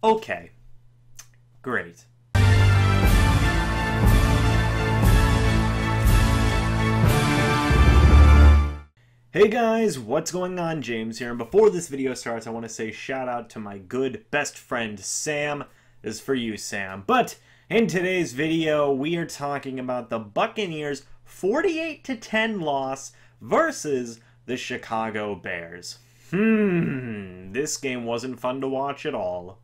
Okay. Great. Hey guys, what's going on? James here, and before this video starts, I want to say shout out to my good best friend Sam. This is for you, Sam. But in today's video, we are talking about the Buccaneers' 48-10 loss versus the Chicago Bears. This game wasn't fun to watch at all.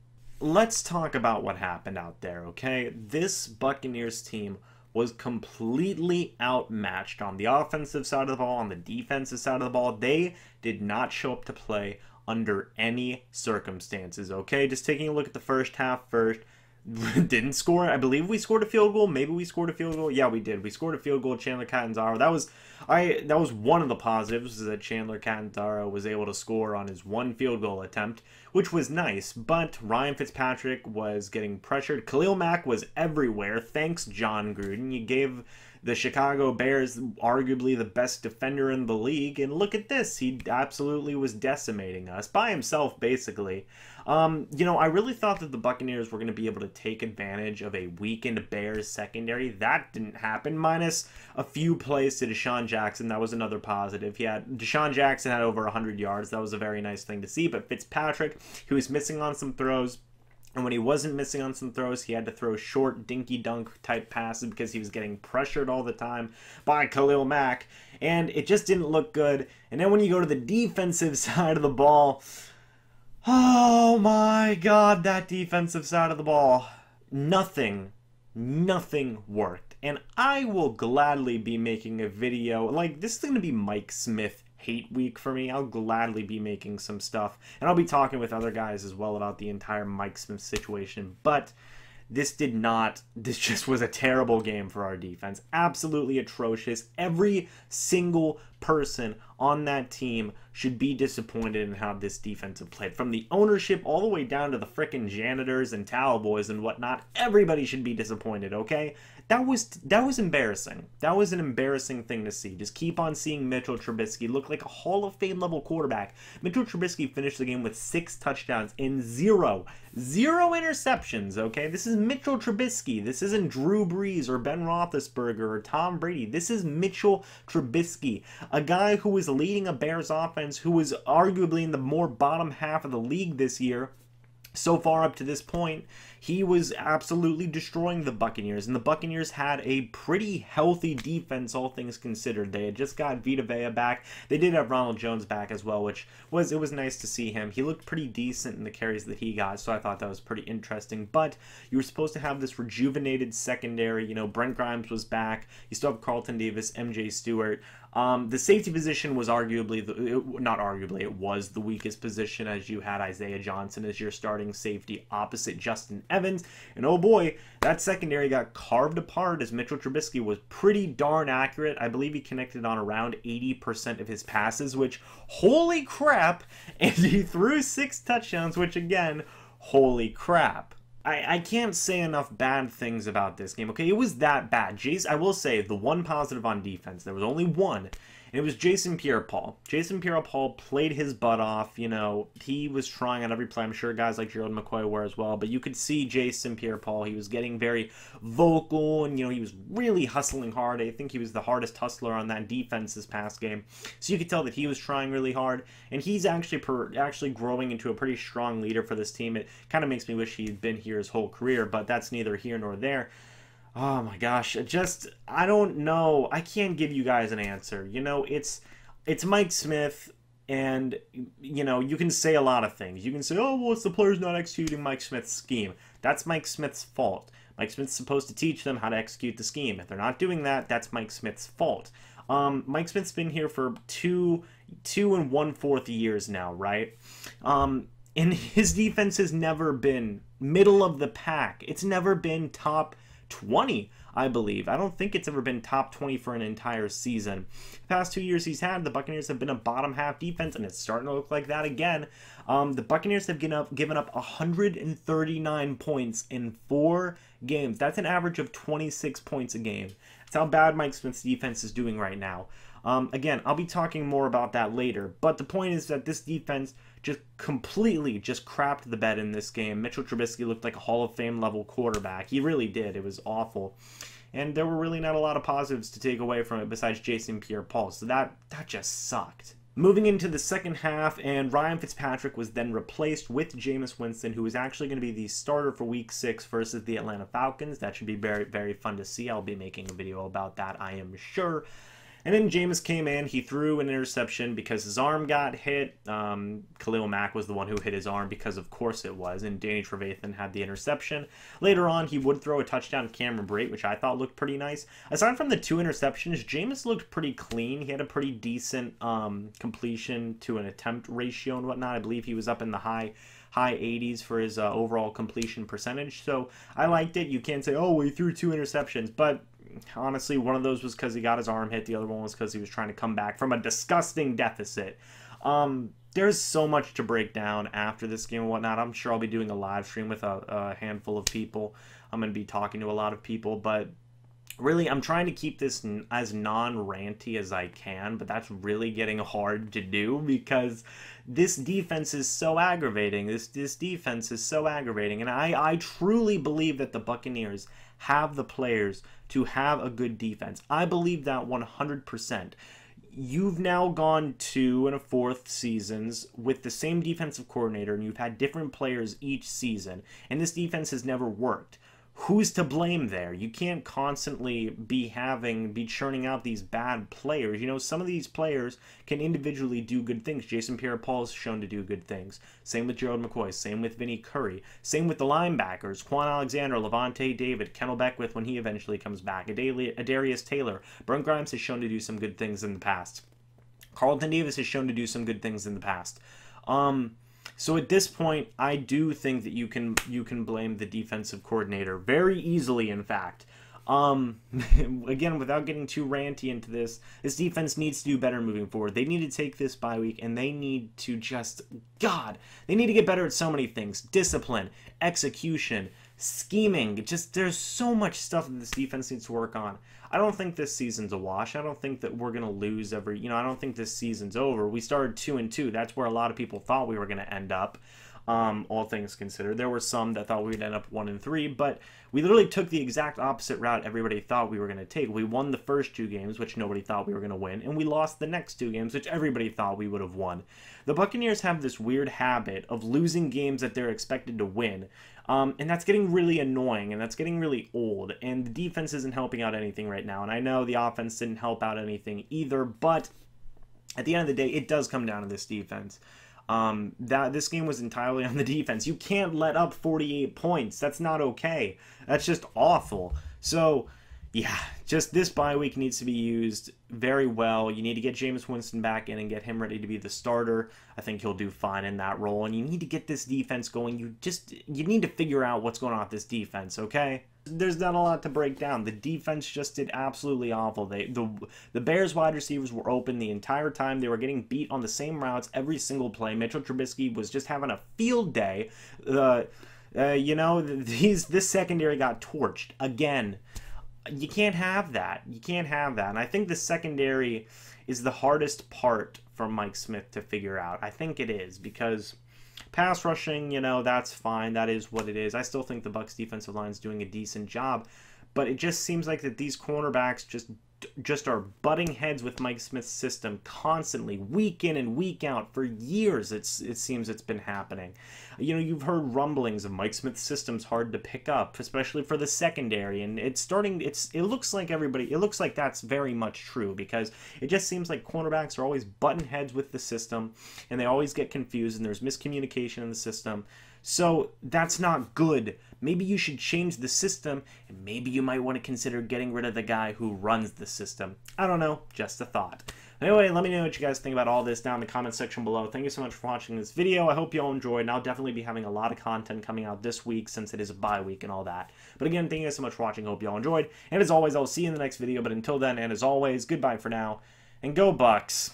Let's talk about what happened out there, okay? This Buccaneers team was completely outmatched on the offensive side of the ball, on the defensive side of the ball. They did not show up to play under any circumstances, okay? Just taking a look at the first half first. Didn't score. I believe we scored a field goal. Maybe we scored a field goal. Yeah, we did. We scored a field goal. Chandler Catanzaro. That was one of the positives, is that Chandler Catanzaro was able to score on his one field goal attempt, which was nice. But Ryan Fitzpatrick was getting pressured. Khalil Mack was everywhere. Thanks, John Gruden. You gave the Chicago Bears arguably the best defender in the league, and look at this. He absolutely was decimating us by himself, basically. You know, I really thought that the Buccaneers were going to be able to take advantage of a weakened Bears secondary. That didn't happen, minus a few plays to Desean Jackson. That was another positive. Desean Jackson had over 100 yards. That was a very nice thing to see, but Fitzpatrick, who was missing on some throws, and when he wasn't missing on some throws, he had to throw short, dinky-dunk type passes because he was getting pressured all the time by Khalil Mack, and it just didn't look good. And then when you go to the defensive side of the ball, oh my God, that defensive side of the ball, nothing worked. And I will gladly be making a video, like, this is going to be Mike Smith hate week for me. I'll gladly be making some stuff, and I'll be talking with other guys as well about the entire Mike Smith situation. But this just was a terrible game for our defense. Absolutely atrocious. Every single person on that team should be disappointed in how this defense have played. From the ownership all the way down to the frickin' janitors and towel boys and whatnot, everybody should be disappointed, okay? That was embarrassing. That was an embarrassing thing to see. Just keep on seeing Mitchell Trubisky look like a Hall of Fame level quarterback. Mitchell Trubisky finished the game with 6 touchdowns and zero interceptions, okay? This is Mitchell Trubisky. This isn't Drew Brees or Ben Roethlisberger or Tom Brady. This is Mitchell Trubisky, a guy who was leading a Bears offense who was arguably in the more bottom half of the league this year. So far up to this point, he was absolutely destroying the Buccaneers, and the Buccaneers had a pretty healthy defense, all things considered. They had just got Vita Vea back. They did have Ronald Jones back as well, which was nice to see him. He looked pretty decent in the carries that he got, so I thought that was pretty interesting. But you were supposed to have this rejuvenated secondary. You know, Brent Grimes was back. You still have Carlton Davis, MJ Stewart. The safety position was it was the weakest position, as you had Isaiah Johnson as your starting safety opposite Justin Evans. And oh boy, that secondary got carved apart as Mitchell Trubisky was pretty darn accurate. I believe he connected on around 80% of his passes, which, holy crap, and he threw 6 touchdowns, which again, holy crap. I can't say enough bad things about this game, okay? It was that bad. I will say, the one positive on defense, there was only one, and it was Jason Pierre-Paul. Jason Pierre-Paul played his butt off. You know, he was trying on every play. I'm sure guys like Gerald Mccoy were as well, but you could see Jason Pierre-Paul. He was getting very vocal, and, you know, he was really hustling hard. I think he was the hardest hustler on that defense this past game. So you could tell that he was trying really hard, and he's actually growing into a pretty strong leader for this team. It kind of makes me wish he'd been here his whole career, but that's neither here nor there. Oh my gosh, I don't know. I can't give you guys an answer. You know, it's Mike Smith, and, you know, you can say a lot of things. You can say, oh, well, it's the players not executing Mike Smith's scheme. That's Mike Smith's fault. Mike Smith's supposed to teach them how to execute the scheme. If they're not doing that, that's Mike Smith's fault. Mike Smith's been here for two and 1/4 years now, right? And his defense has never been middle of the pack. It's never been top 20, I believe. I don't think it's ever been top 20 for an entire season. The past 2 years he's had, the Buccaneers have been a bottom half defense, and it's starting to look like that again. The Buccaneers have given up 139 points in 4 games. That's an average of 26 points a game. That's how bad Mike Smith's defense is doing right now. Again, I'll be talking more about that later, but the point is that this defense just completely just crapped the bed in this game. Mitchell Trubisky looked like a Hall of Fame level quarterback. He really did. It was awful. And there were really not a lot of positives to take away from it besides Jason Pierre-Paul. So that just sucked. Moving into the second half, and Ryan Fitzpatrick was then replaced with Jameis Winston, who is actually going to be the starter for Week 6 versus the Atlanta Falcons. That should be very, very fun to see. I'll be making a video about that, I am sure. And then Jameis came in. He threw an interception because his arm got hit. Khalil Mack was the one who hit his arm because, of course, it was. And Danny Trevathan had the interception. Later on, he would throw a touchdown to Cameron Brate, which I thought looked pretty nice. Aside from the 2 interceptions, Jameis looked pretty clean. He had a pretty decent completion to an attempt ratio and whatnot. I believe he was up in the high 80s for his overall completion percentage. So I liked it. You can't say, oh, well, he threw 2 interceptions, but honestly, one of those was because he got his arm hit. The other one was because he was trying to come back from a disgusting deficit. There's so much to break down after this game and whatnot. I'm sure I'll be doing a live stream with a handful of people. I'm going to be talking to a lot of people, but really, I'm trying to keep this as non-ranty as I can, but that's really getting hard to do because this defense is so aggravating. This defense is so aggravating, and I truly believe that the Buccaneers have the players to have a good defense. I believe that 100%. You've now gone 2 and a 4th seasons with the same defensive coordinator, and you've had different players each season, and this defense has never worked. Who's to blame there? You can't constantly be churning out these bad players. You know, some of these players can individually do good things. Jason Pierre-Paul is shown to do good things. Same with Gerald McCoy. Same with Vinny Curry. Same with the linebackers. Quan Alexander, Levante David, Kendall Beckwith when he eventually comes back. Adarius Taylor. Brent Grimes has shown to do some good things in the past. Carlton Davis has shown to do some good things in the past. So at this point, I do think that you can blame the defensive coordinator very easily, in fact. Again, without getting too ranty into this defense needs to do better moving forward. They need to take this bye week, and they need to they need to get better at so many things. Discipline, execution, scheming. There's so much stuff that this defense needs to work on. I don't think this season's a wash. I don't think that we're going to lose I don't think this season's over. We started 2-2. That's where a lot of people thought we were going to end up, all things considered. There were some that thought we'd end up 1-3, but we literally took the exact opposite route everybody thought we were going to take. We won the first 2 games, which nobody thought we were going to win, and we lost the next 2 games, which everybody thought we would have won. The Buccaneers have this weird habit of losing games that they're expected to win, and that's getting really annoying, and that's getting really old, and the defense isn't helping out anything right now, and I know the offense didn't help out anything either, but at the end of the day, it does come down to this defense. This game was entirely on the defense. You can't let up 48 points. That's not okay. That's just awful. So, yeah, just this bye week needs to be used very well. You need to get Jameis Winston back in and get him ready to be the starter. I think he'll do fine in that role. And you need to get this defense going. You need to figure out what's going on with this defense, okay? There's not a lot to break down. The defense just did absolutely awful. The Bears wide receivers were open the entire time. They were getting beat on the same routes every single play. Mitchell Trubisky was just having a field day. This secondary got torched again. You can't have that. You can't have that. And I think the secondary is the hardest part for Mike Smith to figure out. I think it is because pass rushing, that's fine. That is what it is. I still think the Bucs defensive line is doing a decent job, but it just seems like that these cornerbacks just are butting heads with Mike Smith's system constantly, week in and week out for years. It seems it's been happening. You've heard rumblings of Mike Smith's system's hard to pick up, especially for the secondary, and it looks like that's very much true because it just seems like cornerbacks are always butting heads with the system, and they always get confused, and there's miscommunication in the system. So that's not good. Maybe you should change the system, and maybe you might want to consider getting rid of the guy who runs the system. I don't know, just a thought. Anyway, let me know what you guys think about all this down in the comment section below. Thank you so much for watching this video. I hope you all enjoyed, and I'll definitely be having a lot of content coming out this week since it is a bye week and all that. But again, thank you guys so much for watching. I hope you all enjoyed. And as always, I'll see you in the next video. But until then, and as always, goodbye for now, and go Bucs!